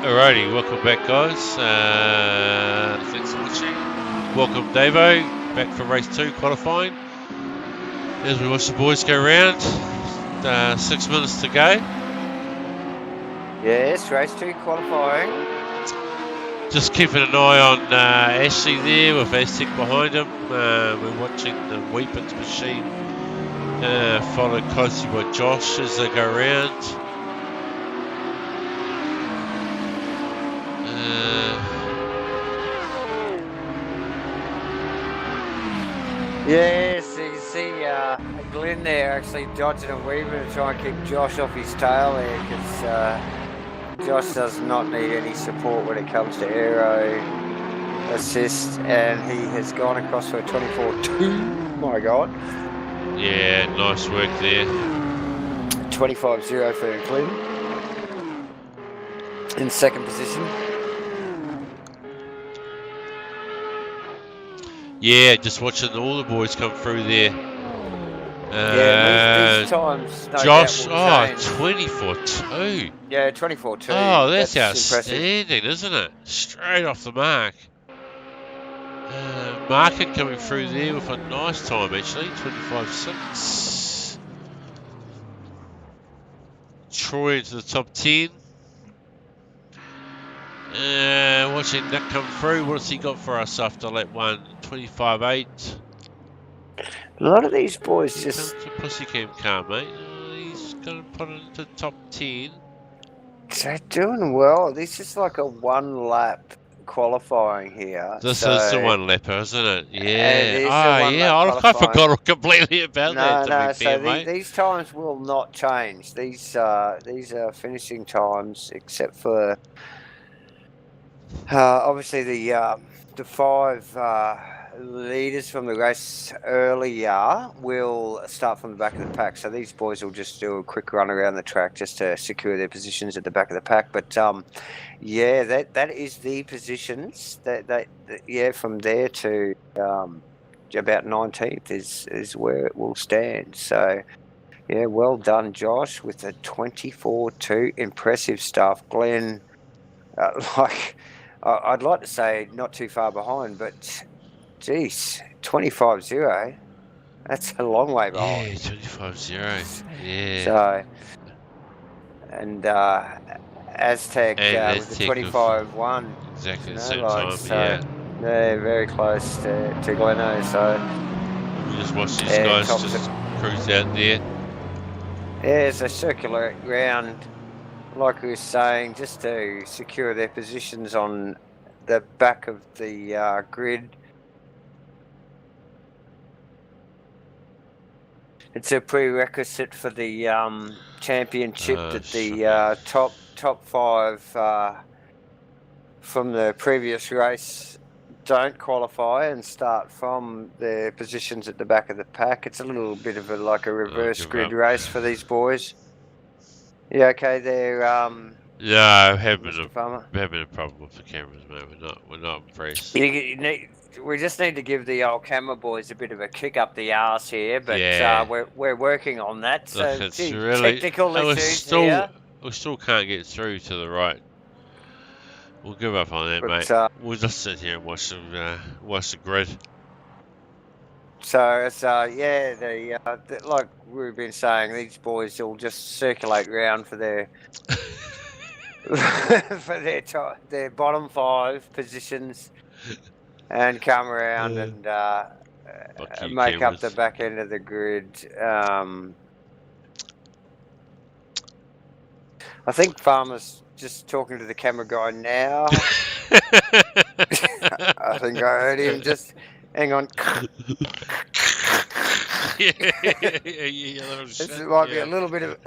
Alrighty, welcome back, guys. Thanks for watching. Welcome, Davo, back for race 2 qualifying. As we watch the boys go around, 6 minutes to go. Yes, race 2 qualifying. Just keeping an eye on Ashley there with Aztec behind him. We're watching the Weapons machine followed closely by Josh as they go around. Yes, you see Glenn there actually dodging and weaving to try and keep Josh off his tail there, because Josh does not need any support when it comes to aero assist, and he has gone across for a 24.2. My God. Yeah, nice work there. 25.0 for Glenn in second position. Yeah, just watching all the boys come through there. Yeah, these times, no Josh, doubt will change. 24.2. Yeah, 24.2. Oh, that's outstanding, impressive, isn't it? Straight off the mark. Market coming through there with a nice time, actually. 25.6. Troy into the top 10. Watching that come through. What's he got for us after lap 1? 25.8. A lot of these boys just... Comes to Pussycam car, mate. He's going to put it into top 10. They're doing well. This is like a one-lap qualifying here. This is the one lapper, isn't it? Yeah. It is a one-lap I forgot completely about that. No, To be fair, mate. these times will not change. These are finishing times, except for obviously the 5 leaders from the race earlier will start from the back of the pack. So these boys will just do a quick run around the track just to secure their positions at the back of the pack. But yeah, that is the positions that from there to about 19th is where it will stand. So yeah, well done, Josh, with the 24.2. Impressive stuff. Glenn, I'd like to say not too far behind, but geez, 25.0. That's a long way behind. Yeah, 25.0. Yeah. So, and Aztec with the 25.1. Exactly the same time, so yeah. They're very close to Gleno, so... We just watch these guys just cruise out there. Yeah, it's a circular round, like we were saying, just to secure their positions on the back of the grid. It's a prerequisite for the championship that the top 5 from the previous race don't qualify and start from their positions at the back of the pack. It's a little bit of a reverse grid race for these boys. Yeah, okay, they're yeah, having a problem with the cameras, mate. We're not impressed. We just need to give the old camera boys a bit of a kick up the arse here, but yeah. we're working on that. So look, really, technical issues here. We still can't get through to the right. We'll give up on that, mate. We'll just sit here and watch the grid. So it's yeah, like we've been saying, these boys will just circulate around for their for their bottom 5 positions and come around and make up the back end of the grid. I think Farmer's just talking to the camera guy now. I think I heard him just... Hang on. This might be a little bit of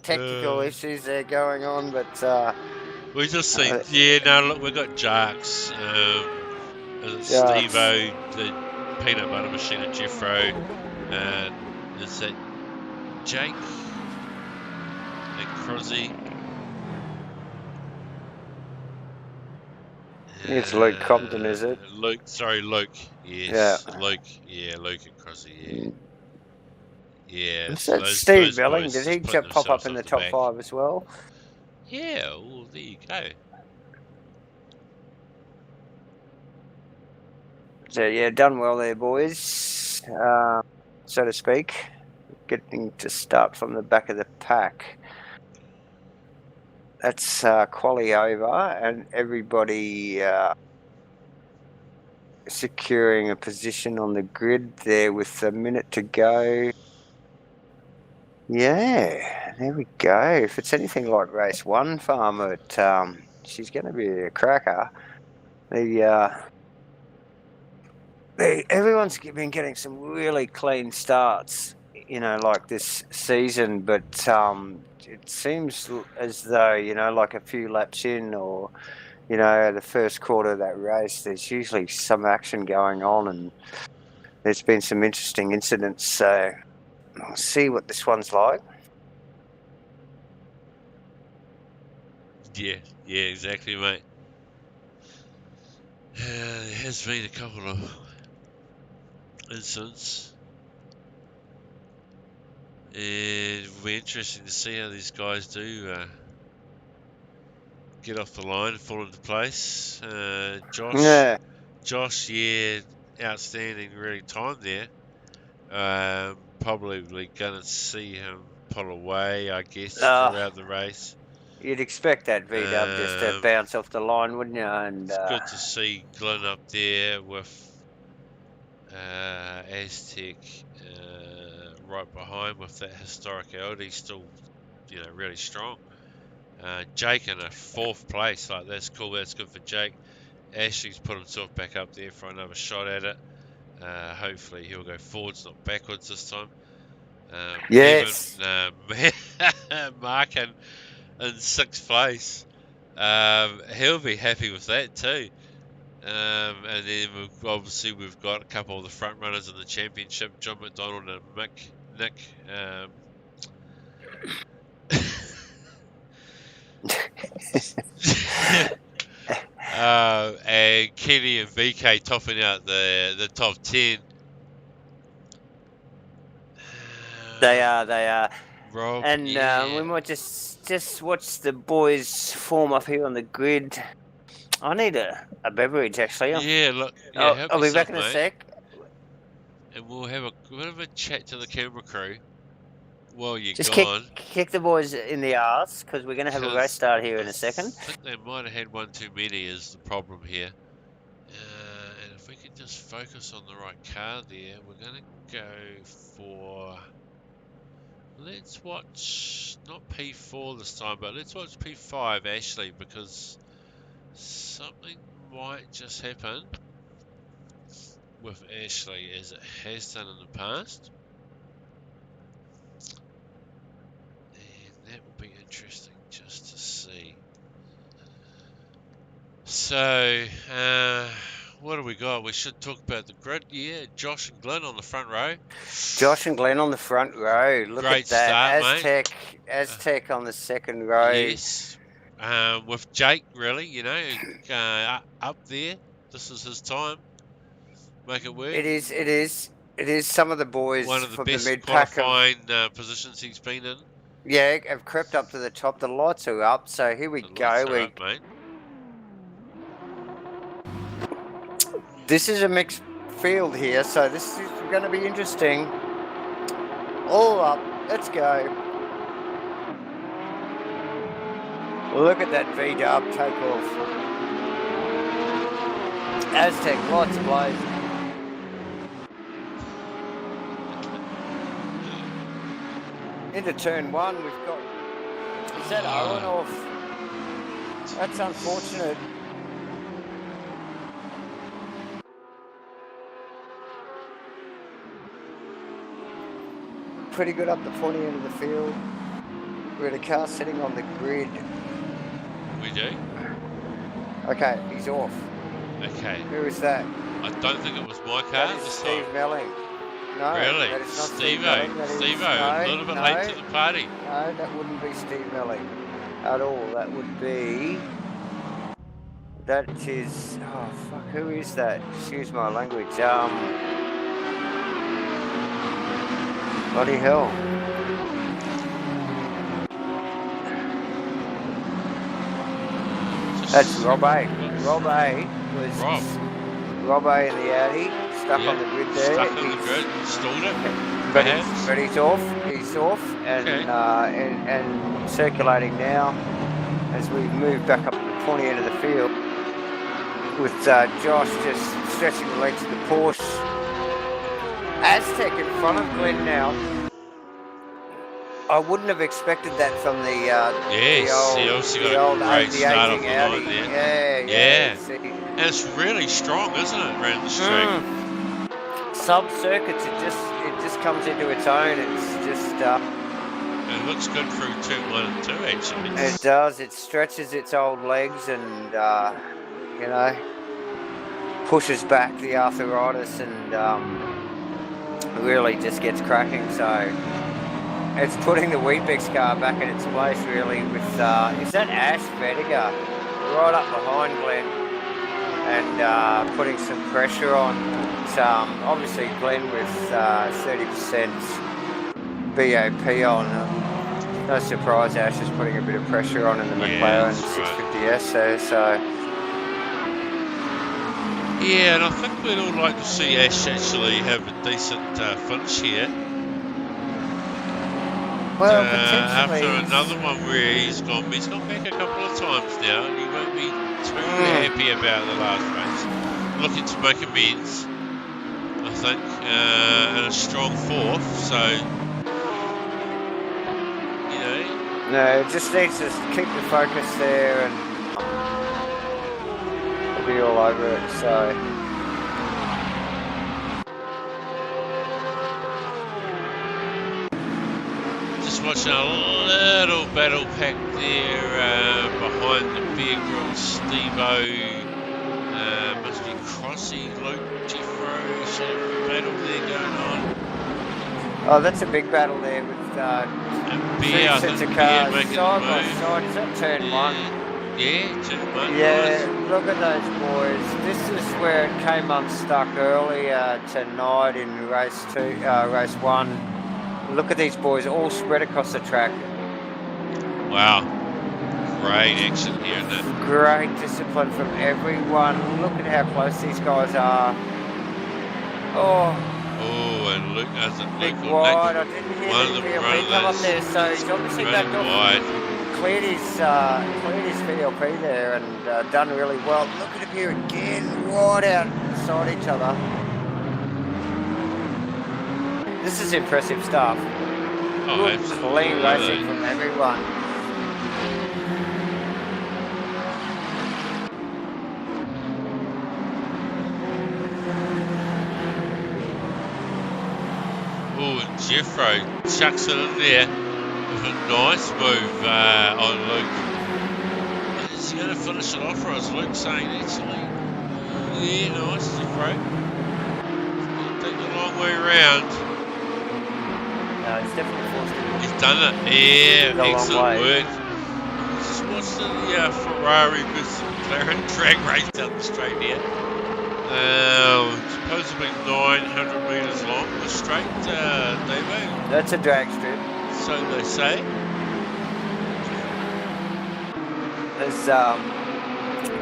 technical issues there going on, but... we just seen... look, we've got Jarks, Steve-O, the peanut butter machine at Jeffro, and is that Jake? And Crosby. It's Luke Compton, is it? Luke. Yes. Yeah. Luke and Crosby, yeah. So Steve Belling, did he pop up in the top 5 as well? Yeah, well, there you go. So yeah, done well there, boys. So to speak, getting to start from the back of the pack. That's quali over, and everybody securing a position on the grid there with a minute to go. Yeah, there we go. If it's anything like race one, Farmer, she's going to be a cracker. Everyone's been getting some really clean starts, like this season, but it seems as though, like a few laps in or, the first quarter of that race, there's usually some action going on and there's been some interesting incidents. So we'll see what this one's like. Yeah, exactly, mate. There has been a couple of incidents. And it'll be interesting to see how these guys do get off the line and fall into place. Josh, Yeah. yeah, outstanding, really time there. Probably gonna see him pull away, I guess, throughout the race. You'd expect that V-dub just to Um, bounce off the line, wouldn't you? And it's good to see Glenn up there with Aztec right behind with that historic Audi, still, really strong. Jake in a fourth place, like that's cool. That's good for Jake. Ashley's put himself back up there for another shot at it. Hopefully he'll go forwards, not backwards this time. Evan, yes. Mark in sixth place. He'll be happy with that too. And then we've got a couple of the front runners in the championship, John McDonald and Nick. And Kenny and VK topping out the top 10. They are. Rob, And yeah. we might just watch the boys form up here on the grid. I need a beverage, actually. Yeah, look, yeah, help I'll be yourself, back in a mate. sec. And we'll have a bit of a chat to the camera crew while you're Just gone. kick the boys in the arse, because we're going to have a race start here in a second. I think they might have had one too many is the problem here. And if we can just focus on the right car there, we're going to go for... Let's watch, not P4 this time, but let's watch P5, Ashley, because something might just happen with Ashley as it has done in the past. And that will be interesting just to see. So, what do we got? We should talk about the grid. Yeah, Josh and Glenn on the front row. Josh and Glenn on the front row. Look Great at that. start, mate. Aztec on the second row. Yes. With Jake, really, up there. This is his time. Make it work. It is some of the boys One of the from the best mid-pack qualifying positions he's been in. have crept up to the top. The lights are up, so here we The go. lights are up, mate. This is a mixed field here, so this is going to be interesting. All up. Let's go. Look at that V-dub take off. Aztec, lights ablaze. Into turn one, we've got... Is that Owen off? That's unfortunate. Pretty good up the pointy end of the field. We had a car sitting on the grid. We do? Okay, he's off. Okay. Who is that? I don't think it was my car. That is Steve Melling. No, really? that is not Steve-O. Steve-O, a little bit late to the party. No, that wouldn't be Steve Melling at all. That would be... That is... Oh, fuck, who is that? Excuse my language. Bloody hell. That's Rob A. Rob A was Rob. Rob A in the Audi, stuck on the grid there. Stuck on the grid, stalled it. But Perhaps. he's off. He's off and, Okay. and circulating now as we move back up to the pointy end of the field with Josh just stretching the legs of the Porsche. Aztec in front of Glenn now. I wouldn't have expected that from the Yes, he also got a great start off the line there. Yeah. And it's really strong, isn't it, around the straight? Sub circuits, it just comes into its own. It's just. It looks good through turn 1 and 2, actually. It does. It stretches its old legs and you know, pushes back the arthritis and really just gets cracking. So. It's putting the Weet-Bix car back in its place, really, with, is that Ash Vediger right up behind Glenn and putting some pressure on. It's, obviously, Glenn with 30% BOP on. No surprise Ash is putting a bit of pressure on in the McLaren 650S there, so... Yeah, and I think we'd all like to see Ash actually have a decent finish here. Well, after another one where he's gone back a couple of times now, and he won't be too happy about the last race. Looking to make amends, I think, and a strong fourth. So, you know. No, it just needs to keep the focus there, and it'll be all over it. So. Watching a little battle pack there behind the Bear Grylls Steve-O. Must be Crossy, Luke, Jeffro, sort of battle there going on. Oh, that's a big battle there with Bear, two sets of cars side by side. Is that turn 1? Yeah, turn 1. Yeah, look at those boys. This is where it came unstuck earlier tonight in race 1. Look at these boys all spread across the track. Wow. Great action here, isn't it? Great discipline from everyone. Look at how close these guys are. Oh, and Luke hasn't. Big wide. I didn't hear the VLP come up there, so he's obviously backed off. Cleared his VLP there and done really well. Look at him here again, right out beside each other. This is impressive stuff. Good, clean racing from everyone. Oh, and Jeffro chucks it in there with a nice move on Luke. Is he going to finish it off, or is Luke saying actually? Yeah, nice, Jeffro. Take the long way around. No, he's definitely forced it. He's done it. Yeah, excellent work. Just watched the Ferrari versus McLaren drag race down the straight here. Supposedly 900 metres long, the straight, Davo. That's a drag strip. So they say. There's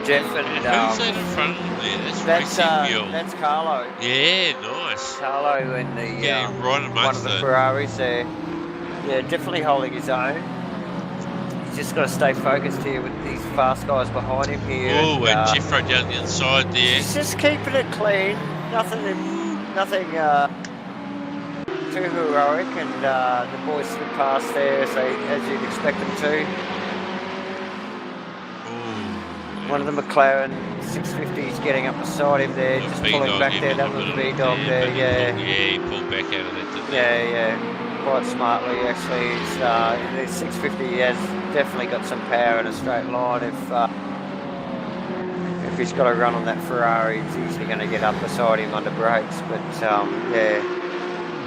Jeff and who's that in front of them there? That's Racing Wheel. That's Carlo. Yeah, nice. Carlo in the right one of the Ferraris there. Yeah, definitely holding his own. He's just got to stay focused here with these fast guys behind him here. Oh, and Jeffro down the inside there. He's just keeping it clean. Nothing too heroic, and the boys slip past there as you'd expect them to. One of the McLaren 650s getting up beside him there, just pulling back there. That was B-Dog there, yeah. Yeah, he pulled back out of that, didn't he? Yeah. Quite smartly, actually. The 650 has definitely got some power in a straight line. If he's got a run on that Ferrari, he's easily going to get up beside him under brakes. But yeah,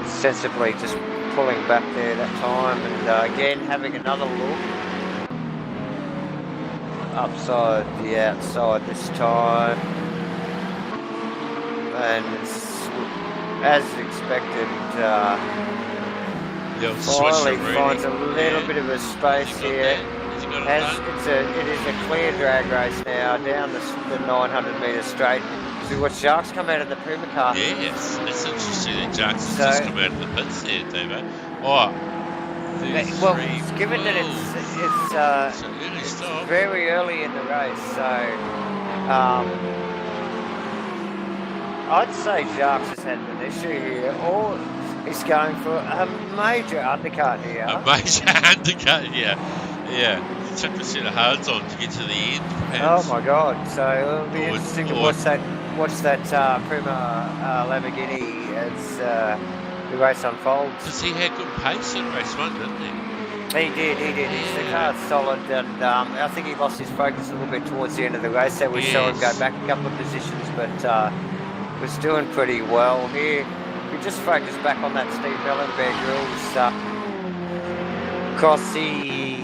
sensibly just pulling back there that time, and again having another look. Upside the outside this time, and it's, as expected, finally finds a little bit of a space here. Has he got It is a clear drag race now down the 900 metre straight. So we've got Sharks come out of the Puma car. Yes, it's interesting that Jarks has So- just come out of the pits there, Davo. Oh, Well, 33. given that It's an early it's stop. very early in the race, so I'd say Jacques has had an issue here, or he's going for a major undercut here. A major undercut, yeah. He took a set of hards on to get to the end, perhaps. Oh my God! So it'll be interesting to watch that Puma Lamborghini as the race unfolds. Because he had good pace in race 1, didn't he? He did. The car's solid, and I think he lost his focus a little bit towards the end of the race. So we saw him go back a couple of positions, but was doing pretty well here. We just focus back on that Steve Ellenberg rules. Across the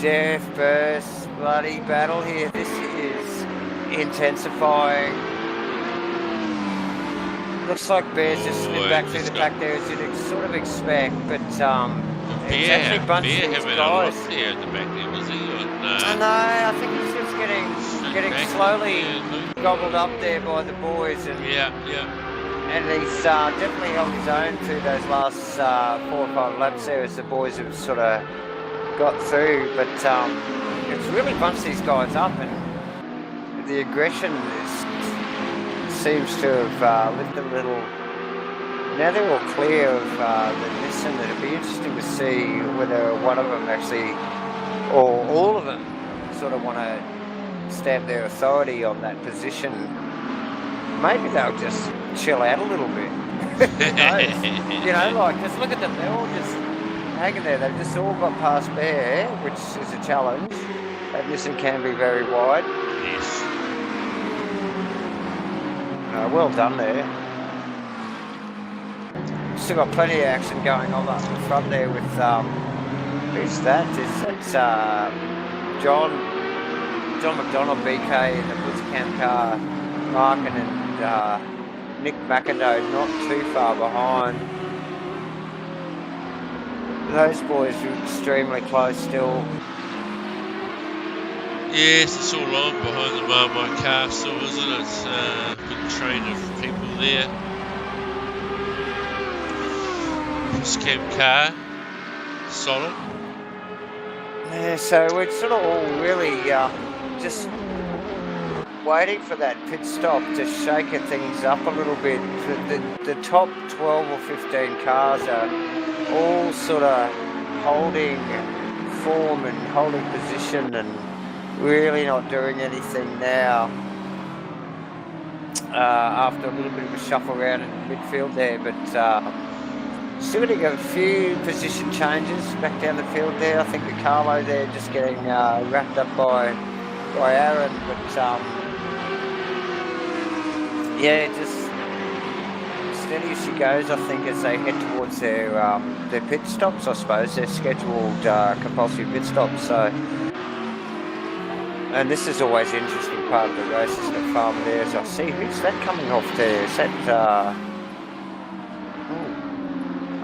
death burst bloody battle here. This is intensifying. Looks like Bear's just slipped back through the pack there as you'd sort of expect, but it's actually bunched these having guys. A look there at the back there, was he? Or no? No, I think he's just getting slowly gobbled up there by the boys, and and he's definitely held his own through those last 4 or 5 laps there as the boys have sort of got through, but it's really bunched these guys up, and the aggression seems to have lifted a little. Now they're all clear of the Nissan. It'll be interesting to see whether one of them actually, or all of them, sort of want to stamp their authority on that position. Maybe they'll just chill out a little bit. Who knows? You know, like, just look at them. They're all just hanging there. They've just all got past Bear, which is a challenge. That Nissan can be very wide. Yes. Well done there. Still got plenty of action going on up the front there with who's that? It's John McDonald, BK in the Blitzcamp car, Markin and Nick McIndoe not too far behind. Those boys are extremely close still. Yes, it's all on behind the Marmite car still, isn't it? It's a good train of people there. Blitzcamp car, solid. Yeah, so we're sort of all really just waiting for that pit stop to shake things up a little bit. The top 12 or 15 cars are all sort of holding form and holding position and really not doing anything now. After a little bit of a shuffle around in midfield there, but still getting a few position changes back down the field there. I think the Carlo there just getting wrapped up by Aaron, but just steady as she goes. I think as they head towards their pit stops, I suppose their scheduled compulsory pit stops. So, and this is always an interesting part of the race, isn't it, Farmer? There, as I see, who's that coming off there? Is that?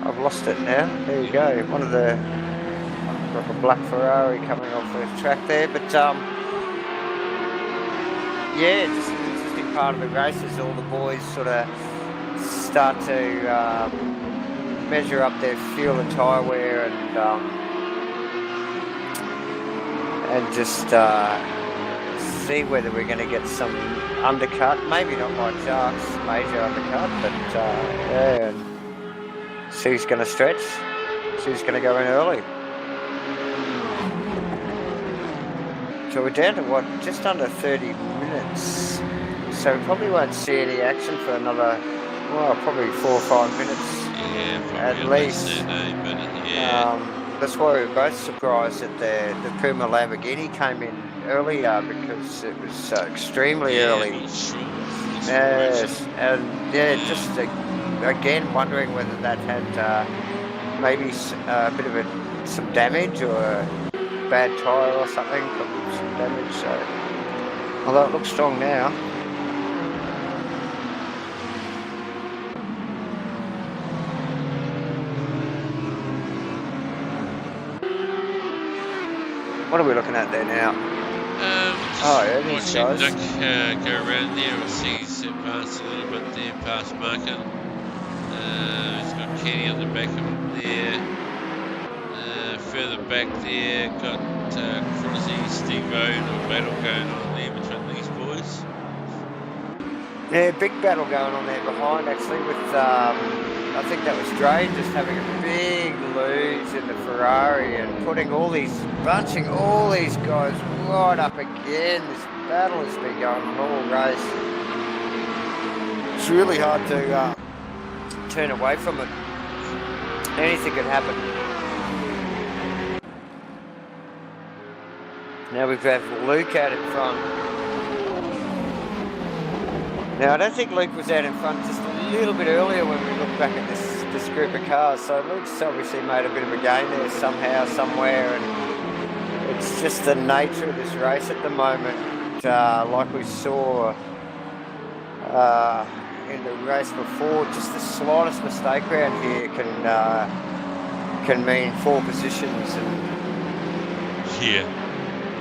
I've lost it now. There you go. One of the like a black Ferrari coming off the track there, but just an interesting part of the race as all the boys sort of start to measure up their fuel and tyre wear and just see whether we're going to get some undercut. Maybe not by Sharks, major undercut, but and see who's going to stretch, see who's going to go in early. So we're down to just under 30 minutes. So we probably won't see any action for another, probably 4 or 5 minutes at least. That's why we were both surprised that the Puma Lamborghini came in earlier because it was extremely early. Yes, and just again wondering whether that had maybe a bit of some damage or a bad tyre or something, probably some damage. So, although it looks strong now. What are we looking at there now? Just Yeah, these watching guys. Nick go around there. I see he's advanced a little bit there past Markin. He's got Kenny on the back of him there. Further back there, got Crozzy, Steve-O, a battle going on there between these boys. Yeah, big battle going on there behind actually with, I think that was Dre just having a big lose in the Ferrari and bunching all these guys right up again. This battle has been going on all race. It's really hard to turn away from it. Anything could happen. Now we've got Luke out in front. Now I don't think Luke was out in front just a little bit earlier when we look back at this group of cars. So Luke's obviously made a bit of a gain there somehow, somewhere, and it's just the nature of this race at the moment. Like we saw in the race before, just the slightest mistake around here can mean 4 positions, and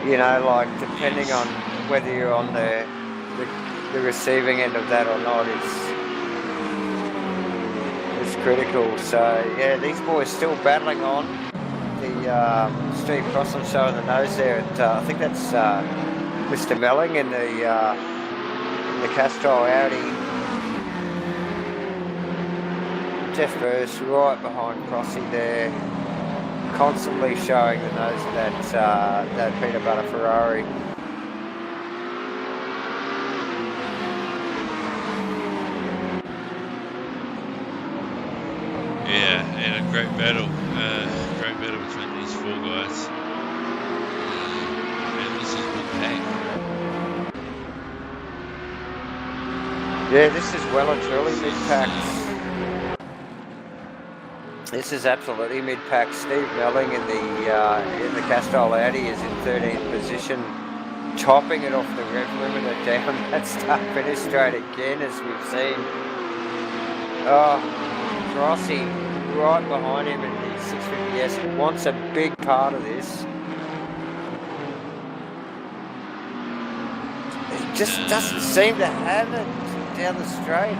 you know, like depending on whether you're on the receiving end of that or not is critical. So yeah, these boys still battling on. The Steve Crossland showing the nose there at I think that's Mr. Melling in the Castrol Audi. Jeff Burris right behind Crossy there, constantly showing the nose of that peanut butter Ferrari. Yeah, and a great battle between these 4 guys. And this is mid-pack. Yeah, this is well and truly mid-pack. This is absolutely mid-pack. Steve Melling in the Castrol Audi is in 13th position, topping it off the rev limiter down that start-finish straight again, as we've seen. Oh, Crossy right behind him in the 650S wants a big part of this. It just doesn't seem to have it down the straight.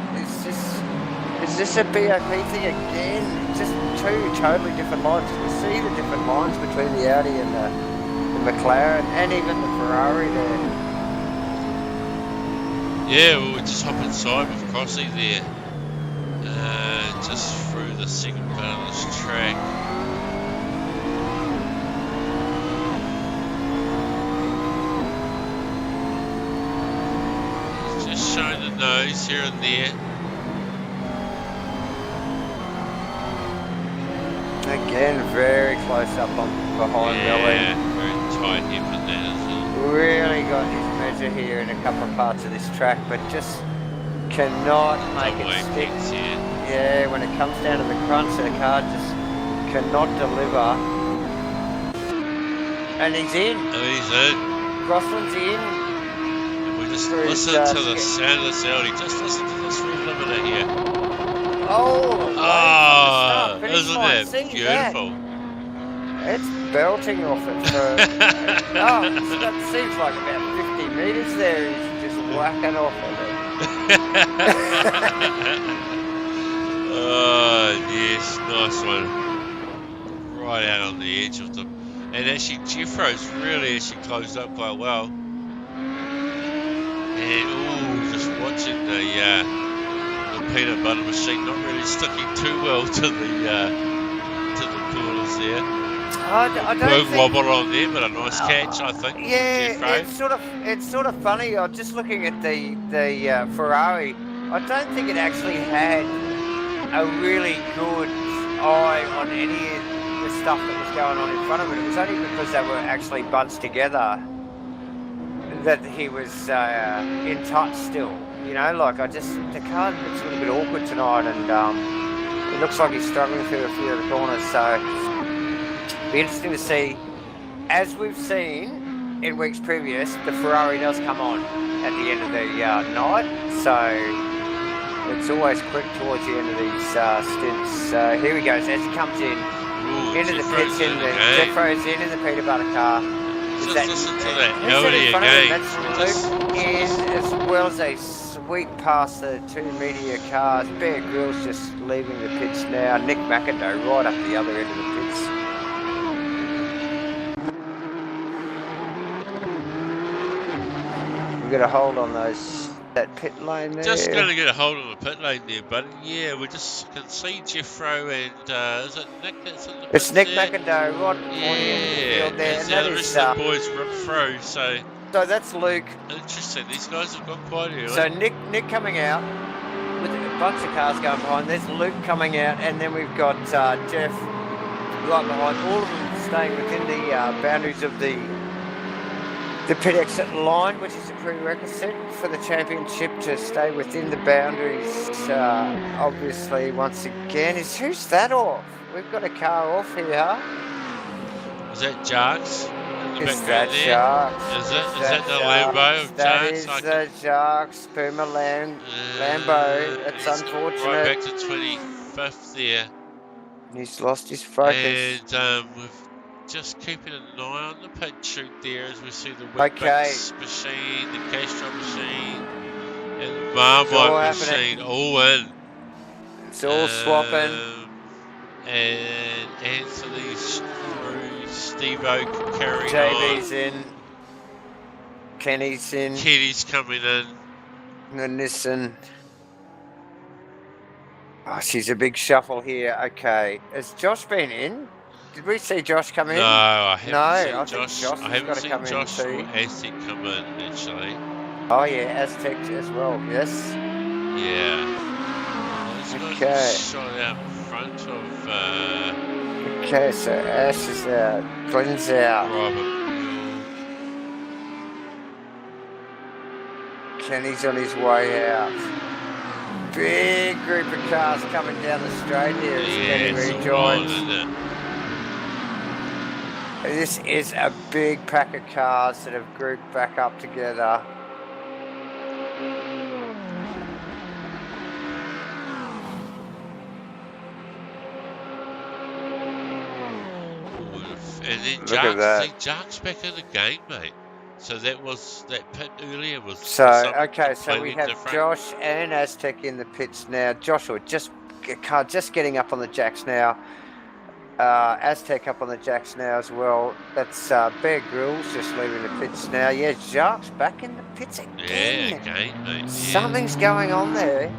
Is this a BOP thing again? Just 2 totally different lines. You see the different lines between the Audi and the McLaren and even the Ferrari there. Yeah, we'll just hop inside with Crossy there. Just through the second part of this track. Just showing the nose here and there. Again, very close up on behind Melling. Yeah, very tight hip in that as well. Really got his measure here in a couple of parts of this track, but just cannot make it stick. Yeah, when it comes down to the crunch, the car just cannot deliver. And he's in. Oh, he's in. Crossland's in. And we just listen to the sound of the sound. Just listen to this rev limiter here. Oh, isn't that beautiful? It's belting off it. That seems like about 50 metres there. He's just whacking off it. Oh, yes, nice one. Right out on the edge of them. And actually, Jeffro's really actually closed up quite well. And, just watching the peanut butter machine not really sticking too well to the corners there. I don't think... wobble on there, but a nice catch, I think. Yeah, it's sort of funny. I'm just looking at the Ferrari. I don't think it actually had a really good eye on any of the stuff that was going on in front of it. It was only because they were actually bunched together that he was in touch still. You know, like the car looks a little bit awkward tonight, and it looks like he's struggling through a few of the corners. So it'll be interesting to see. As we've seen in weeks previous, the Ferrari does come on at the end of the night. So it's always quick towards the end of these stints. Here he goes as he comes in into the pits. Jeffro's in the peanut butter car. Is Just that, listen to that who's that in Audi front of him? again. That's Luke in, as well as a sweep past the two media cars. Bear Grylls just leaving the pits now. Nick McIndoe right up the other end of the pits. We've got a hold on that pit lane there. Just going to get a hold on the pit lane there, buddy. Yeah, we just can see Jeffro and is it Nick that's in the pits It's Nick there? McIndoe right at the pointy end of the field there, as and the that rest is. of the boys rip through. So that's Luke. interesting. These guys have gone quite early. So Nick coming out with a bunch of cars going behind. There's Luke coming out, and then we've got Jeff right behind. All of them staying within the boundaries of the pit exit line, which is a prerequisite for the championship to stay within the boundaries. Obviously, once again, who's that off? We've got a car off here. Is that Jarks? Is that Sharks? Is that the Lambo of That Jarks? is the Sharks. Puma Lambo. That's unfortunate. Right back to 25th there. He's lost his focus. And we've just keeping an eye on the pit chute there as we see the Whitbix machine, the Castro machine, and the Marmite machine all in. It's all swapping. And Anthony's through, Steve-O carrying JB's on. in. Kenny's in. Kenny's coming in. And Nissan. Oh, she's a big shuffle here. Okay. Has Josh been in? Did we see Josh come in? No, I haven't seen Josh. I haven't seen Josh or Aztec come in, actually. Oh, yeah, Aztec as well, yes. Yeah. Okay. Shot out in front of... Okay, so Ash is out. Glenn's out. Robert. Kenny's on his way out. Big group of cars coming down the straight here as Kenny rejoins. This is a big pack of cars that have grouped back up together. And then Jark's back in the game, mate. So that pit earlier was. So we have different. Josh and Aztec in the pits now. Joshua just getting up on the jacks now. Aztec up on the jacks now as well. That's Bear Grylls just leaving the pits now. Yeah, Jark's back in the pits again. Yeah, again, mate. Yeah. Something's going on there.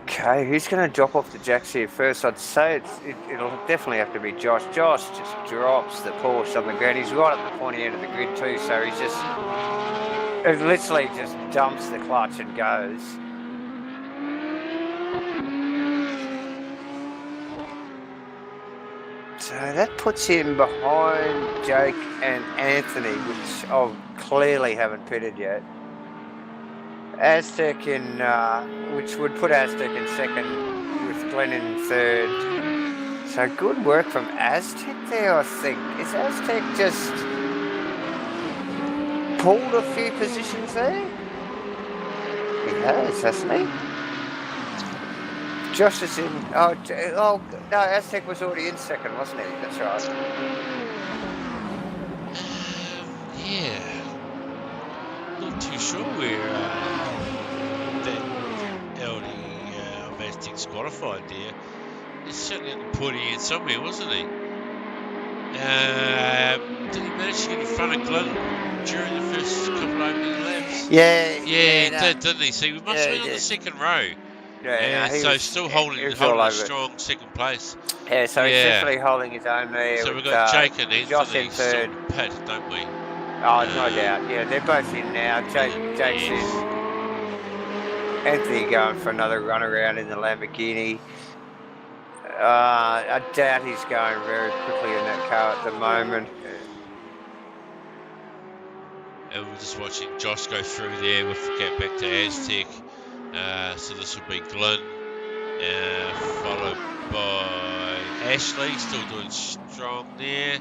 Okay, who's going to drop off the jacks here first? I'd say it'll definitely have to be Josh. Josh just drops the Porsche on the ground. He's right at the pointy end of the grid too, so he's literally just dumps the clutch and goes. So that puts him behind Jake and Anthony, which clearly haven't pitted yet. Aztec in, which would put Aztec in second, with Glenn in third. So good work from Aztec there, I think. Is Aztec just pulled a few positions there? He has, hasn't he? Josh is in. Oh no, Aztec was already in second, wasn't he? That's right. Yeah. Not too sure where that LD Aztec's qualified there. He's certainly at the pointy end somewhere, wasn't he? Did he manage to get in front of Glenn during the first couple opening laps? Yeah, he did, didn't he? See, we must have been on the second row. Yeah, so still holding a strong second place. Yeah, so he's definitely holding his own there. So we've got Jake and Anthony in third. Pit, don't we? Oh, no doubt. Yeah, they're both in now. Jake's in. Anthony going for another run around in the Lamborghini. I doubt he's going very quickly in that car at the moment. And we're just watching Josh go through there. We'll get back to Aztec. So this will be Glenn, followed by Ashley, still doing strong there.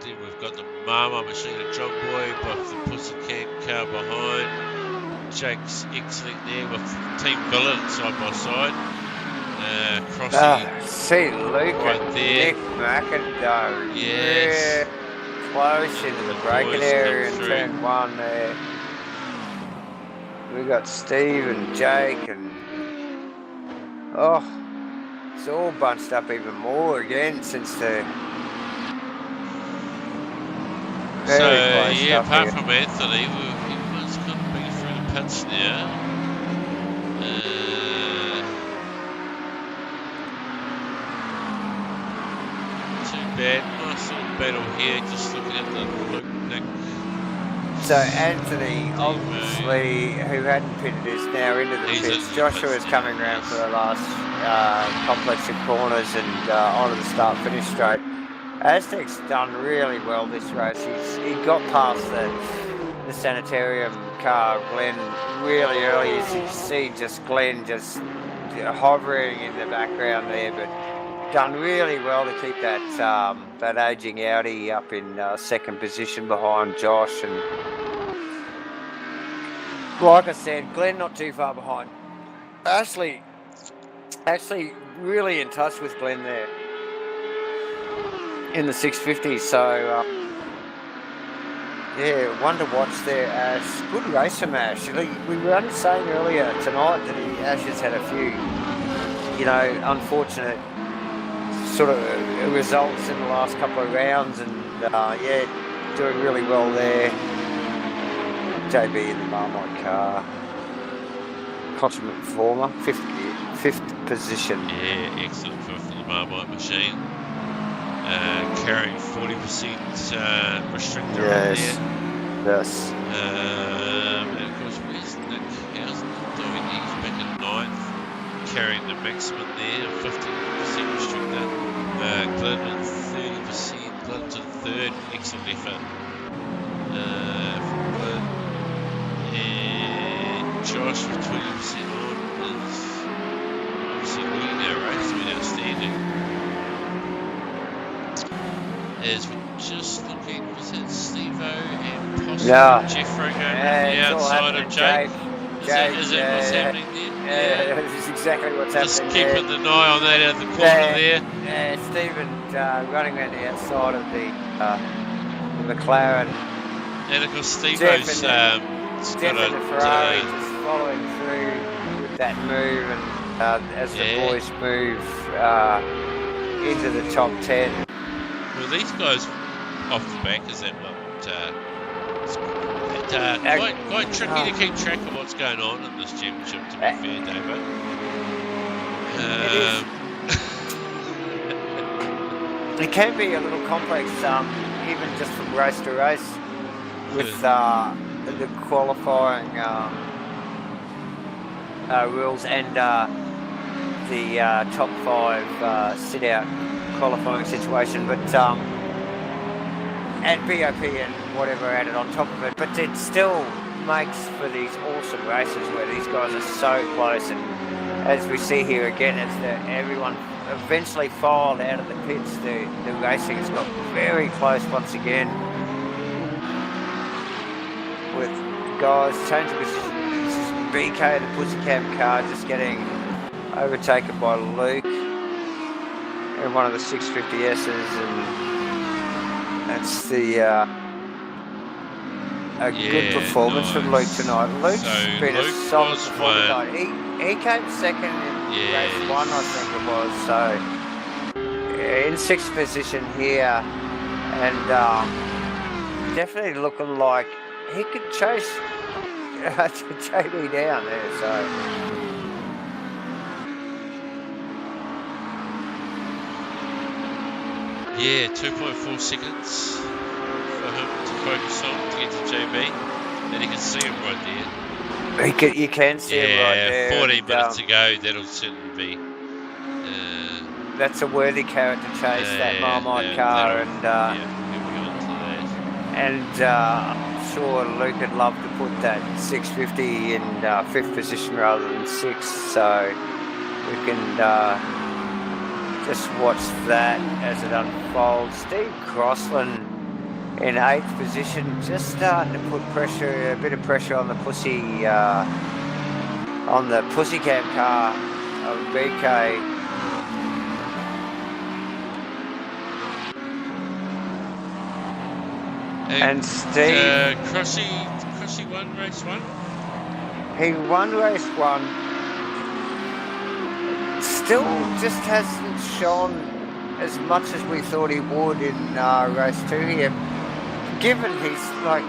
Then we've got the Mama machine at John Boy, both the Pussycat car behind. Jake's excellent there with Team Villain side by side. Crossy See Luke right and there. Nick McIntyre Yes. really close into the The braking boys area come in through. turn 1 there. We got Steve and Jake and it's all bunched up even more again since the very close Yeah, up apart here. from Anthony, everyone's kind of been through the pits now. Too bad. Nice little battle here, just looking at the Luke Nick. So Anthony, obviously, who hadn't pitted, is now into the He's pits. into the Joshua pits is now, coming around yes. for the last complex of corners and onto the start-finish straight. Aztec's done really well this race. He got past the sanitarium car, Glenn, really early. As you can see, just Glenn just hovering in the background there, but done really well to keep that aging Audi up in second position behind Josh. And like I said, Glenn not too far behind. Ashley actually really in touch with Glenn there in the 650. So yeah, one to watch there, Ash. Good race from Ash. We were only saying earlier tonight that Ash has had a few, unfortunate sort of results in the last couple of rounds, and yeah, doing really well there. JB in the Marmite car, consummate performer, fifth position. Yeah, excellent for the Marmite machine. Carrying 40% restrictor on there. Yes. And of course, where's Nick? How's Nick doing? He's back in 9th, carrying the maximum there, 15% restrictor. Glenn at 30%, Glenn to the 3rd, excellent effort. From Glenn. And Josh with 20% on is obviously leading our race, doing outstanding. As we're just looking, was it Steve-O and possibly Jeffro going around the outside of Jake? Is that what's happening there? Yeah, this is exactly what's just happening there. Just keeping an eye on that out of the corner there. Yeah, Stephen running around the outside of the McLaren. And of course Steve-O's got the Ferrari just following through with that move, and as the boys move into the top 10. Well, these guys off the back, is that what? Quite tricky to keep track of what's going on in this championship, to be fair, David. It can be a little complex, even just from race to race, with the qualifying rules and the top 5 sit-out qualifying situation, but and BOP and whatever added on top of it, but it still makes for these awesome races where these guys are so close. And as we see here again, as everyone eventually filed out of the pits, the racing has got very close once again, with guys changing position. This is BK, the Pussycat car, just getting overtaken by Luke in one of the 650S's, and that's the good performance from Luke tonight. Luke's been a solid performer tonight. He came second in race 1, I think it was. So in 6th position here, and definitely looking like he could chase JB down there. So. Yeah, 2.4 seconds for him to focus on to get to JB, and you can see him right there. You can see him right there. 14 minutes to go, that'll certainly be. That's a worthy carrot to chase, that Marmite car, and I'm sure Luke would love to put that 650 in 5th position rather than 6th, so we can just watch that as it unfolds. Steve Crossland in 8th position, just starting to put a bit of pressure on the Pussycat car of BK. And Steve, Crossy won race 1. he won race 1. Still just hasn't shone as much as we thought he would in race 2 here. Given he's like,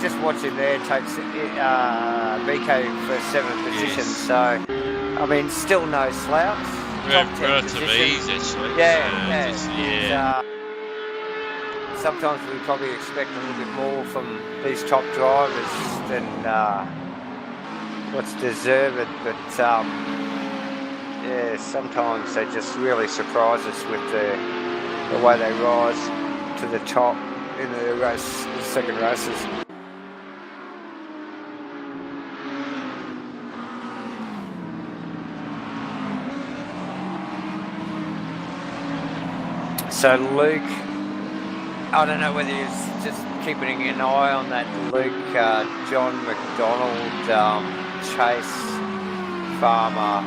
just watching there, takes BK for 7th position. Yes. So, I mean, still no slouch. Top 10 Relative position. ease, actually. Yeah. Sometimes we probably expect a little bit more from these top drivers than what's deserved, but yeah, sometimes they just really surprise us with the way they rise to the top in the second races. So Luke, I don't know whether he's just keeping an eye on that Luke, John McDonald, Chase Farmer,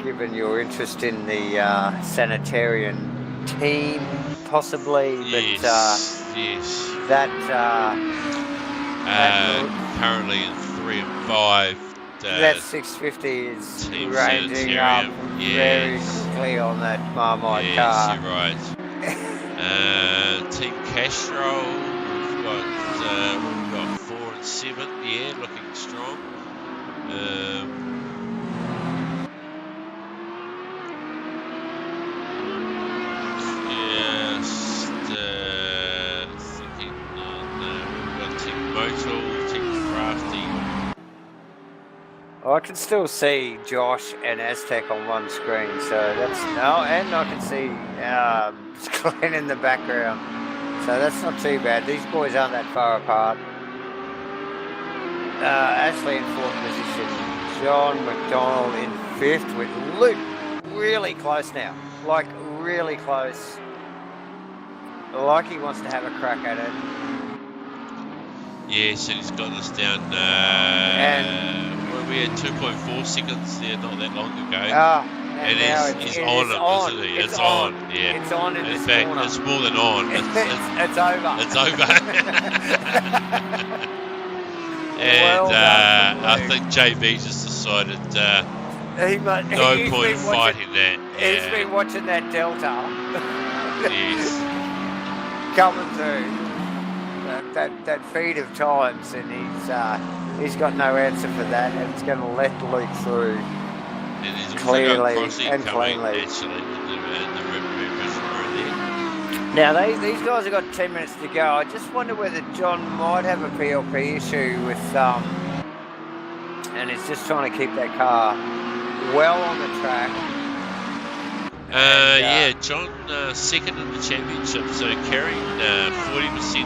given your interest in the Sanitarian team, possibly. Yes, but yes. That currently in 3 and 5. That 650 is Team ranging up very yes. quickly on that Marmite Yes, car. you're right. Team Castrol, we've got 4 and 7, yeah, looking strong. Thinking we've got Team Motul, Team Crafty. I can still see Josh and Aztec on one screen, so that's and I can see Glenn in the background, so that's not too bad. These boys aren't that far apart. Ashley in 4th position, John McDonald in 5th, with Luke really close now, like really close, like he wants to have a crack at it. Yes, and he's got us down. We had 2.4 seconds there not that long ago. And now he's on him, isn't he? It's on. Yeah. It's on in this fact, corner. it's more than on. It's over. It's over. Well and done, I think JB just decided no point fighting that. He's been watching that Delta. Yes. Coming through that feed of times, and he's got no answer for that, and he's going to let Luke through clearly and cleanly. Actually, now these guys have got 10 minutes to go. I just wonder whether John might have a PLP issue with and he's just trying to keep that car well on the track. Yeah, John second in the championship, so carrying 40%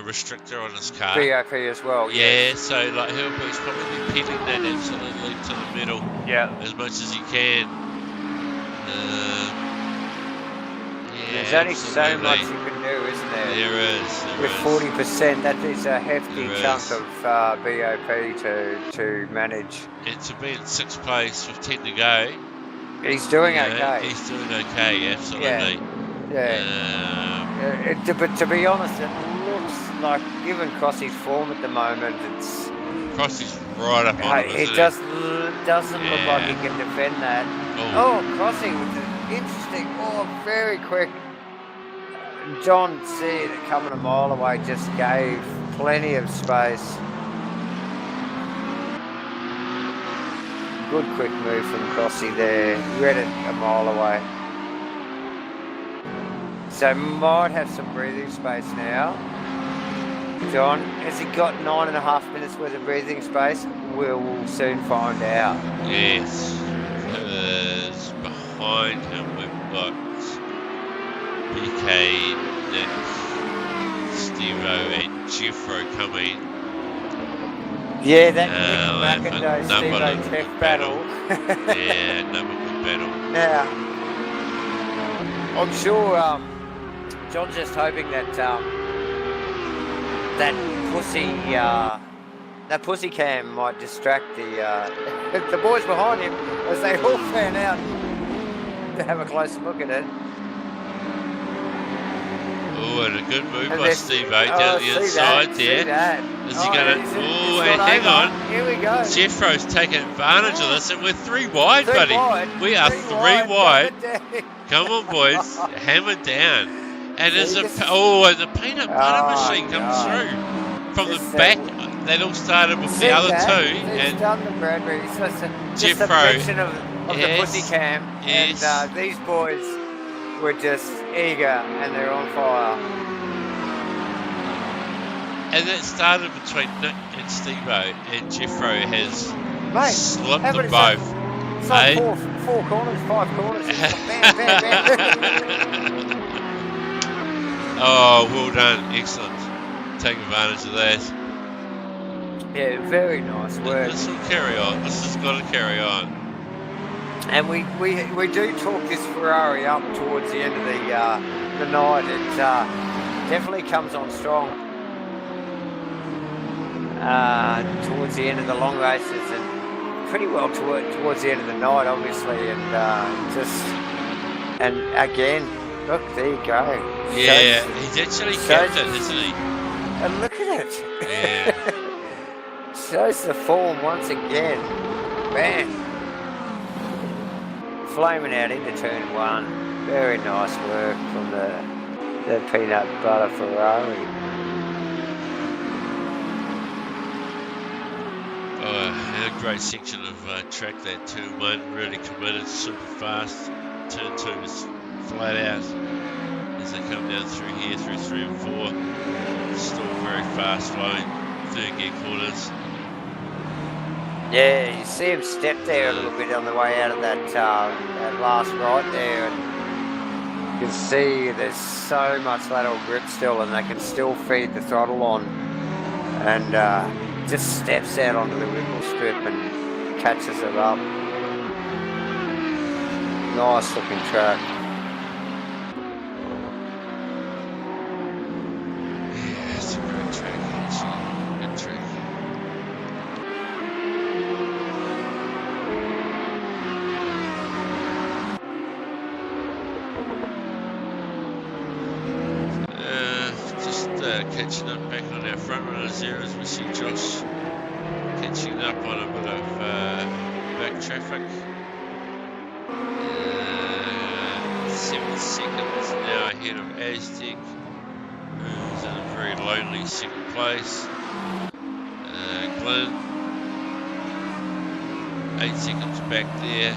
restrictor on his car. BOP as well. Yeah, yes. so like he's probably peeling that absolutely to the middle. Yeah. As much as he can. There's only so much you can do, isn't there? There is. With 40%, that is a hefty chunk of BOP to manage. And to be in 6th place with 10 to go. He's doing okay. He's doing okay, absolutely. Yeah. But to be honest, it looks like, given Crossy's form at the moment, it's... Crossy's right up on him, it just doesn't look like he can defend that. Oh, Crossy with an interesting, very quick. John seeing it coming a mile away just gave plenty of space. Good quick move from Crossy there. Read it a mile away. So might have some breathing space now. John, has he got 9.5 minutes worth of breathing space? We'll soon find out. Yes, because behind him we've got BK, Nick, Stevo and Jeffro coming. Yeah, that Macintosh Stevo Tech battle. Yeah, another good battle. Now, I'm sure John's just hoping that that pussy that pussy cam might distract the the boys behind him as they all fan out to have a closer look at it. Oh, and a good move And by this- Steve-O down the inside there. Is he going to... Oh, and hang on. Here we go. Jeffro's taking advantage of this, and we're 3 wide, Three buddy. wide. We are 3 wide. Come Come on, boys. Hammer down. And there's See, a... this is- Oh, and the peanut butter Oh, machine comes God. through. From This, the back, that all started with the other two. It's And done the Bradbury. It's just a Jeffro. mention of the Yes. pussy cam. Yes. And these boys were just eager and they're on fire. And that started between Nick and Steve-O, and Jeffro has Mate, slipped how them about both. It's like Hey. four corners, 5 corners. It's like bam, bam, bam. Oh, well done. Excellent. Take advantage of that. Yeah, very nice work. This will carry on. This has got to carry on. And we do talk this Ferrari up towards the end of the night. It definitely comes on strong towards the end of the long races and pretty well towards the end of the night, obviously. And again, look, there you go. Yeah, he's actually kept it, isn't he? And look at it. Yeah. Shows the form once again. Bam. Flaming out into turn 1. Very nice work from the peanut butter Ferrari. Oh, and a great section of track that turn 1. Really committed, super fast. Turn 2 is flat out. As they come down through here, through 3 and 4. Still very fast flowing. 3rd gear corners. Yeah, you see him step there a little bit on the way out of that last right there, and you can see there's so much lateral grip still, and they can still feed the throttle on, and just steps out onto the wiggle strip and catches it up. Nice looking track. Yeah, it's a great track, actually. Good track. Catching up back on our front runners there as we see Josh catching up on a bit of back traffic. 7 seconds now ahead of Aztec, who's in a very lonely 2nd place. Glenn, 8 seconds back there,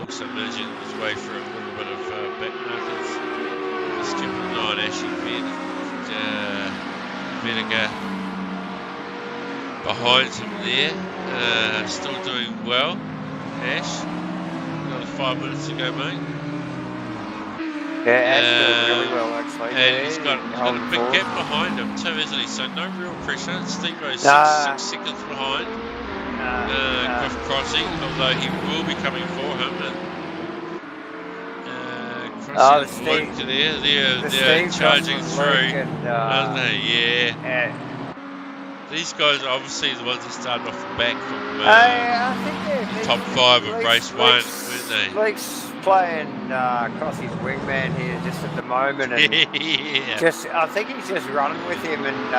also managing his way through a little bit of back markers. Just keeping an eye on Ashley Vinegar behind him there, still doing well. Ash, another 5 minutes to go, mate. Yeah, Ash doing really well actually. And he's got a big gap behind him too, isn't he? So no real pressure. Steve-O's 6 seconds behind. Griff crossing, although he will be coming for him. And Luke there, they're charging through, aren't they? Yeah. These guys are obviously the ones that started off the back from I think the top 5 of race 1, weren't they? Luke's playing across his wingman here just at the moment, and I think he's just running with him, and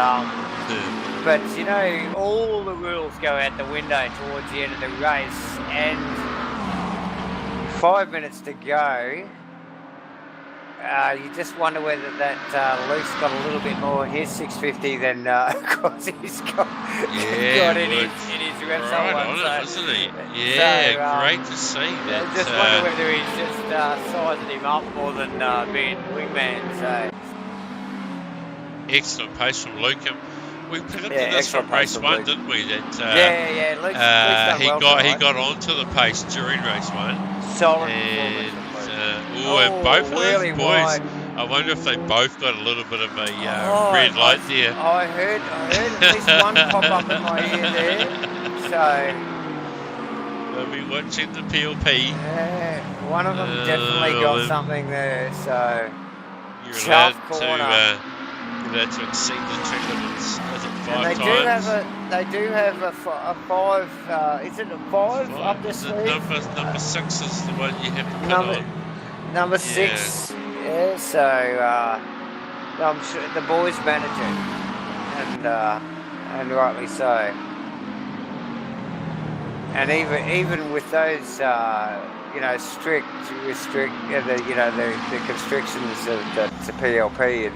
but you know, all the rules go out the window towards the end of the race, and 5 minutes to go. You just wonder whether that Luke's got a little bit more in his 650 than Crossy's got in his reps right on it, isn't he? Yeah, great to see that. I just wonder whether he's just sizing him up more than being wingman. So excellent pace from Luke. We predicted this from race 1, didn't we? That Luke's done well he got onto the pace during race 1. Solid and performance. and both of really those boys, wide. I wonder if they both got a little bit of a red light there. I heard at least one pop up in my ear there. So they'll be watching the PLP. Yeah, one of them definitely got something there. So you're allowed to allowed to exceed the track limits. Is it And 5 they times? do have a 5. Is it a 5 up their The sleeve? number 6 is the one you have to put Number on. number 6. Yeah. So I'm sure the boys manage it, and rightly so. And even with those, strict, the constrictions of the PLP,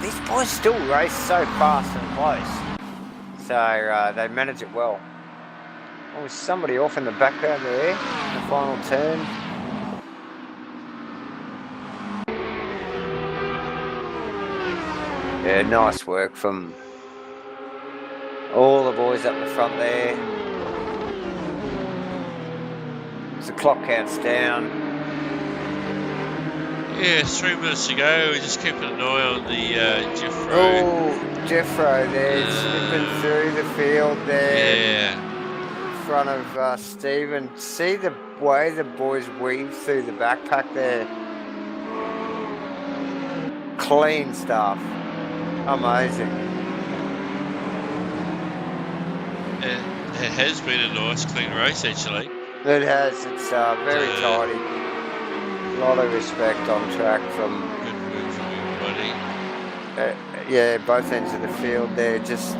these boys still race so fast and close. So they manage it well. Oh, there's somebody off in the background there, in the final turn. Yeah, nice work from all the boys up the front there. As the clock counts down. Yeah, 3 minutes to go. We're just keeping an eye on the Jeffro. Oh, Jeffro there, slipping through the field there. Yeah. In front of Stephen. See the way the boys weave through the backpack there. Clean stuff. Amazing. It has been a nice, clean race, actually. It has. It's very tidy. A lot of respect on track from... Good work from everybody. Yeah, both ends of the field there. Just...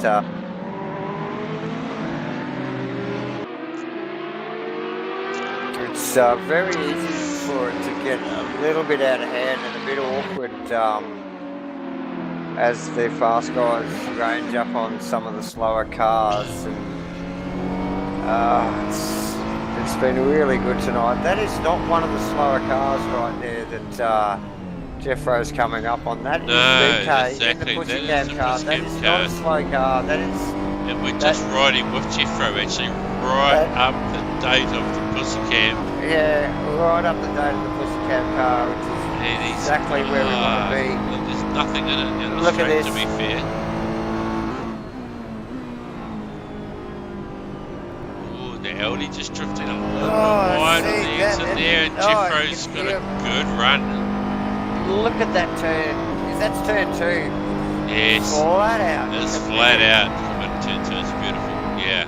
It's very easy for it to get a little bit out of hand and a bit awkward as the fast guys range up on some of the slower cars. And it's been really good tonight. That is not one of the slower cars right there that Jeffro's coming up on. That is BK in the Pussycat car. That is not a slow car. That is... And we're just riding with Jeffro, actually, right up the date of the Pussycat. Yeah, right up the date of the Pussycat car, which is exactly where we want to be. There's nothing in it. Look at this. To be fair. Oh, the Audi just drifting a little bit wide on the exit there, and Jeffro's got a good run. Look at that turn. That's turn 2. Yes. Flat out. It's flat out. Turn 2 is beautiful. Yeah.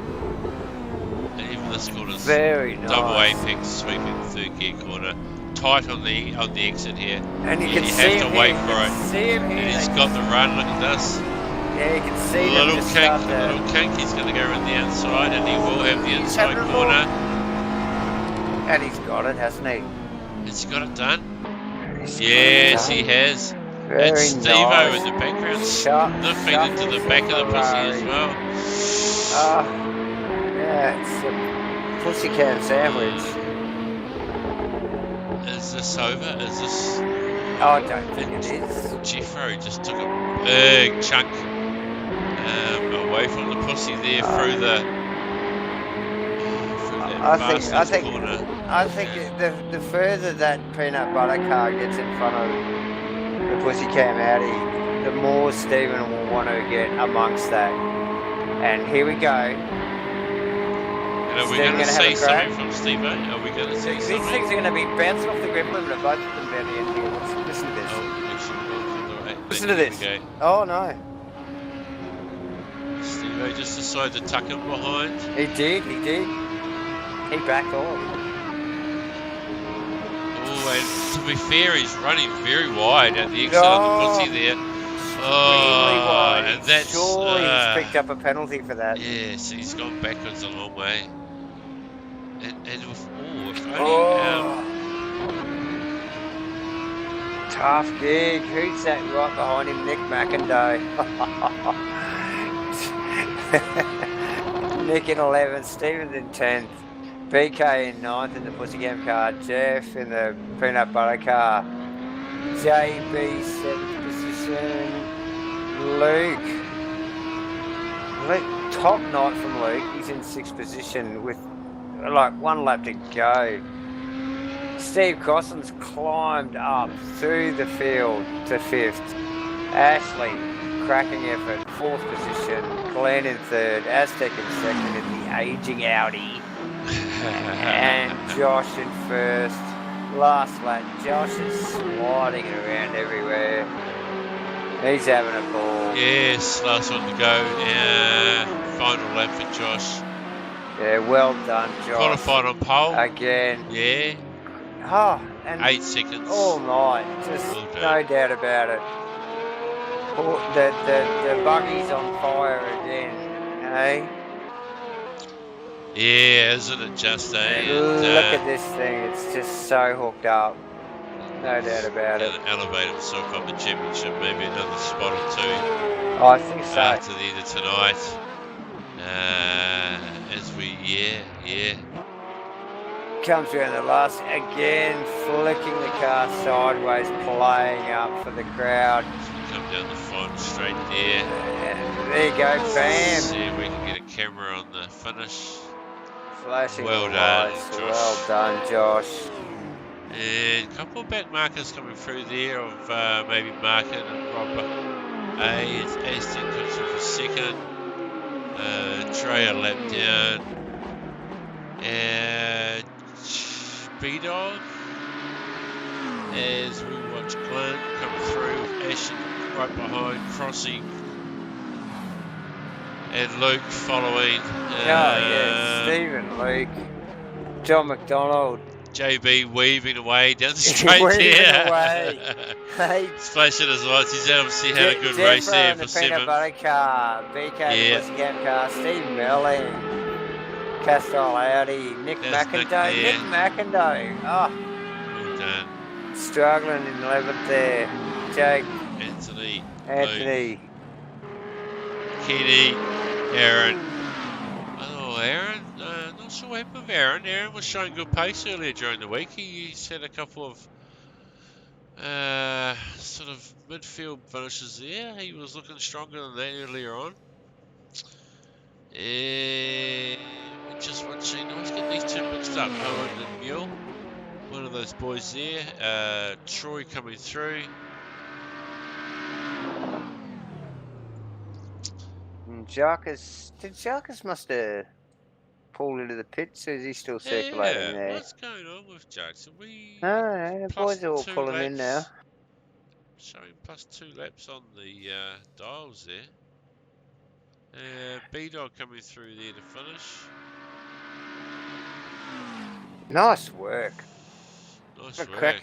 And even this corner's very nice. Double apex sweeping third gear corner. Tight on the exit here. And you can see him have to wait for it. See him here. And he's got the run. Look at this. Yeah, you can see a little kink. He's going to go around the outside, and he will have the inside corner. And he's got it, hasn't he? Has he got it done? Yes, he has. Very and Steve-O nice. in the background sniffing into the back of the pussy as well. Yeah, it's a pussycat sandwich. Is this over? Is this... I don't think it is. Jeffro just took a big chunk away from the pussy there through that fastest corner. I think the further that peanut butter car gets in front of the Pussycat Audi, the more Stephen will want to get amongst that. And here we go. And are we going to see something from Steve-O? Are we going to see something? These things are going to be bouncing off the grip limiter, both of them down the end here. Listen to this. Listen to this. Oh no. Steve-O just decided to tuck him behind. He did. He backed off. Oh, and to be fair, he's running very wide at the exit of the pussy there. Wide. And that's... Surely he's picked up a penalty for that. Yes, he's gone backwards a long way. And with... if only... Tough gig. Who's that right behind him? Nick McIndoe. Nick in 11th, Stevens in 10th. BK in 9th in the Pussycat car, Jeff in the peanut butter car, JB 7th position, Luke, top night from Luke, he's in 6th position with like 1 lap to go. Steve Cossins climbed up through the field to 5th, Ashley, cracking effort, 4th position, Glenn in 3rd, Aztec in 2nd in the aging Audi. And Josh in 1st. Last lap, Josh is sliding it around everywhere. He's having a ball. Yes, last one to go. Final lap for Josh. Yeah, well done, Josh. Qualified on pole. Again. Yeah. Oh, and 8 seconds. all night. Just Well done. no doubt about it. The buggy's on fire again, eh? Yeah, isn't it just, eh? And look at this thing. It's just so hooked up. No doubt about it. Going to elevate himself up the championship, maybe another spot or two I think so. after the end of tonight. Yeah. Comes around the last again, flicking the car sideways, playing up for the crowd. Come down the final straight there. There you go, bam. See if we can get a camera on the finish. Flashing Well the done, lights. Josh. Well done, Josh. And a couple of back markers coming through there of maybe Markin and Robert. Aston comes through for second. Trey a lap down. And B-Dog, as we watch Glenn come through with Ashton right behind, crossing, and Luke following. Yeah, Stephen, Luke, John McDonald. JB weaving away down the straight Weaving there. away. Hey, Splashing his lights. He's obviously had a good Jeffro race there and for the peanut 7th. butter car, BK Yeah. the Pussycat car, Steve Melling, Castile Audi, Nick There's Nick McIndoe. there. Nick McIndoe. Oh, Well done. struggling in 11th there. Jake, Anthony, Anthony. Luke, Kenny, Aaron. Oh, Aaron. Not sure what happened with Aaron. Aaron was showing good pace earlier during the week. He's had a couple of sort of midfield finishes there. He was looking stronger than that earlier on. And we're just watching. Let's get these two mixed up. Owen and Mule. One of those boys there. Troy coming through. Jarkus must have pulled into the pits, or is he still circulating there? What's going on with Jackson? No, the boys are all pulling in now. Showing +2 laps on the dials there. B-Dog coming through there to finish. Nice work. Nice work.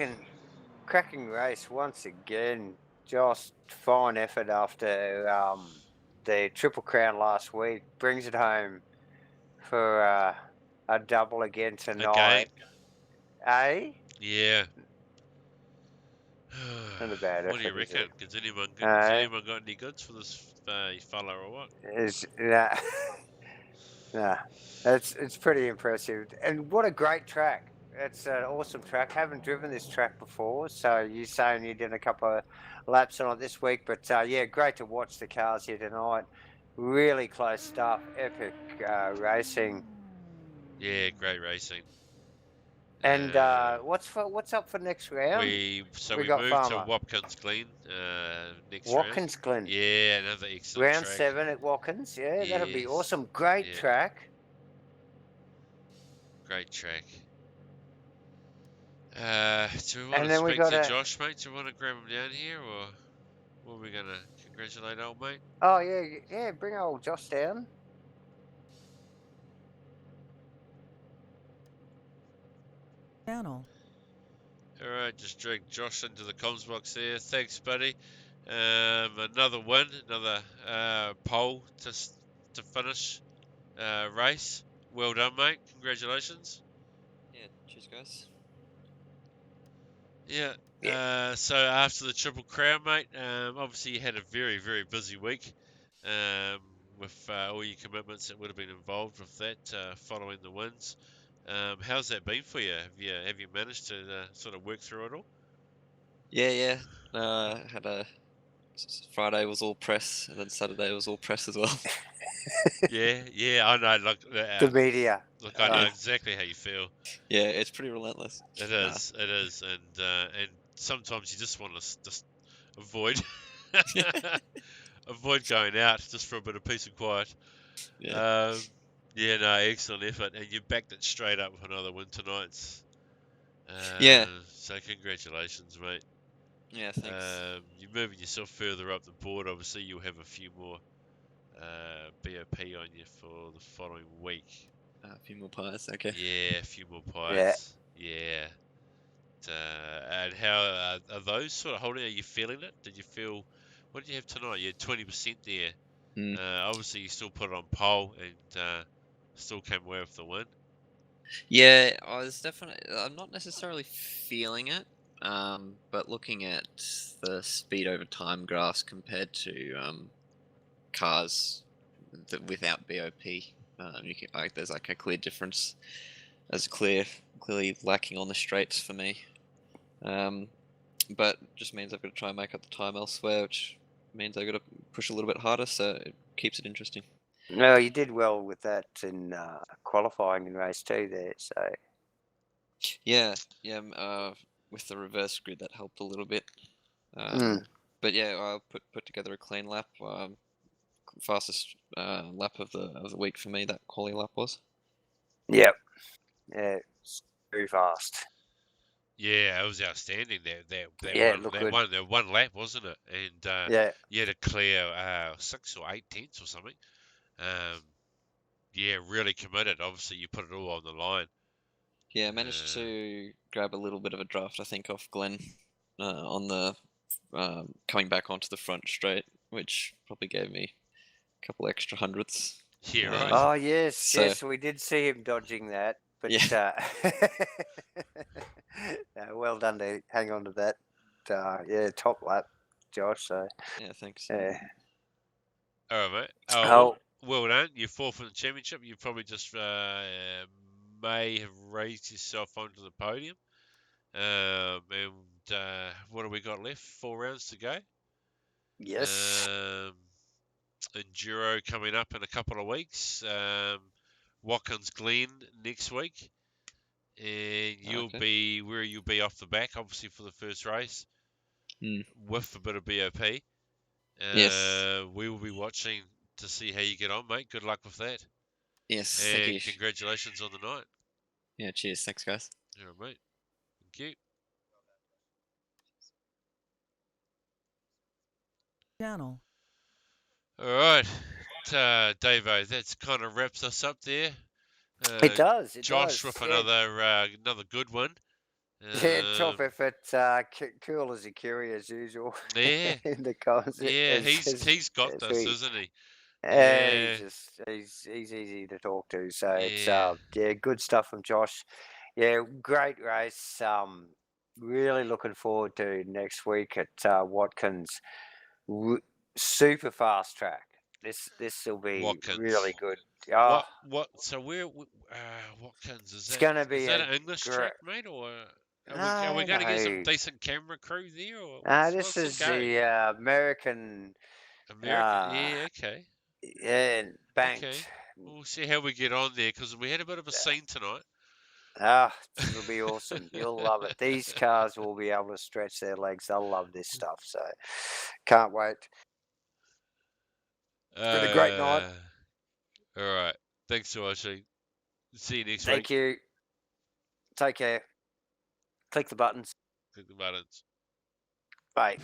Cracking race once again. Just fine effort after the Triple Crown last week. Brings it home for a double again tonight. Again? Eh? Yeah. Not a bad effort. What do you reckon? Has anyone got any goods for this fella or what? Nah, it's pretty impressive. And what a great track. It's an awesome track. Haven't driven this track before, so you're saying you did a couple of laps on it this week, but yeah, great to watch the cars here tonight. Really close stuff. Epic racing. Yeah, great racing. And what's up for next round? We got moved Farmer. to Watkins Glen next Watkins round. Glen. Yeah, another excellent round track. 7 at Watkins. Yeah, that'll be Yes. awesome. Great track. Great track. Do we want And to then we speak got to Josh, mate? Do you want to grab him down here, or are we going to congratulate old mate? Oh, yeah, bring old Josh down. Channel. All right, just drag Josh into the comms box there. Thanks, buddy. Another win, another pole to finish race. Well done, mate. Congratulations. Yeah, cheers, guys. Yeah. So after the Triple Crown, mate, obviously you had a very, very busy week with all your commitments that would have been involved with that following the wins. How's that been for you? Have you managed to sort of work through it all? Yeah. Had a Friday was all press, and then Saturday was all press as well. Yeah, I know. Look, The media. Look, I know exactly how you feel. Yeah, it's pretty relentless. It is, and sometimes you just want to just avoid avoid going out just for a bit of peace and quiet. Yeah. No, excellent effort, and you backed it straight up with another win tonight. Yeah. So congratulations, mate. Yeah, thanks. You're moving yourself further up the board. Obviously, you'll have a few more BOP on you for the following week. A few more pies. Okay. Yeah, a few more Yeah. pies. Yeah. And how are those sort of holding? Are you feeling it? Did you feel? What did you have tonight? You had 20% there. Mm. Obviously, you still put it on pole and still came away with the win. Yeah, I was definitely. I'm not necessarily feeling it, but looking at the speed over time graphs compared to cars without BOP, there's like a clear difference. There's clearly lacking on the straights for me. But just means I've got to try and make up the time elsewhere, which means I've got to push a little bit harder, so it keeps it interesting. No, you did well with that in qualifying in race 2 there. So Yeah, with the reverse grid that helped a little bit. But yeah, I put together a clean lap. Fastest lap of the week for me. That quali lap was. yep, yeah, it's very fast. Yeah, it was outstanding. Yeah, it looked good. One lap, wasn't it? And Yeah, you had to clear 6 or 8 tenths or something. Yeah, really committed. Obviously, you put it all on the line. Yeah, I managed to grab a little bit of a draft, I think, off Glenn on the coming back onto the front straight, which probably gave me a couple extra hundredths. Yeah, right. Oh yes, So- yes, we did see him dodging that, but Yeah. no, well done to hang on to that. Yeah, top lap, Josh. So Yeah, thanks. yeah, All right, mate. Oh. Well done. You're fourth in the championship. You probably just may have raised yourself onto the podium. And what have we got left? 4 rounds to go. yes, Enduro coming up in a couple of weeks. Watkins Glen next week. And you'll be where you'll be off the back, obviously, for the first race. With a bit of BOP. Yes. We will be watching to see how you get on, mate. Good luck with that. Yes, And thank you. congratulations on the night. Yeah, cheers. Thanks, guys. All right, mate. Thank you. Channel. All right, Davo, that's kind of wraps us up there. it does. It Josh does. with Yeah. another good one. Yeah, top effort. Cool as a curie as usual. Yeah, in the comments. yeah, he's got this, isn't he? Yeah, he's easy to talk to. So it's good stuff from Josh. Yeah, great race. Really looking forward to next week at Watkins. Super fast track. This will be Watkins. really good. Oh, What? So where? Watkins it's going to be is that an English track, mate, or are we going to get some decent camera crew there, or this is the American. American? Yeah, okay. Yeah, banked. Okay. We'll see how we get on there because we had a bit of a scene tonight. It'll be awesome. You'll love it. These cars will be able to stretch their legs. They'll love this stuff. So can't wait. It's been a great night. All right. Thanks for watching. See you next week. Thank you. Take care. Click the buttons. Click the buttons. Bye.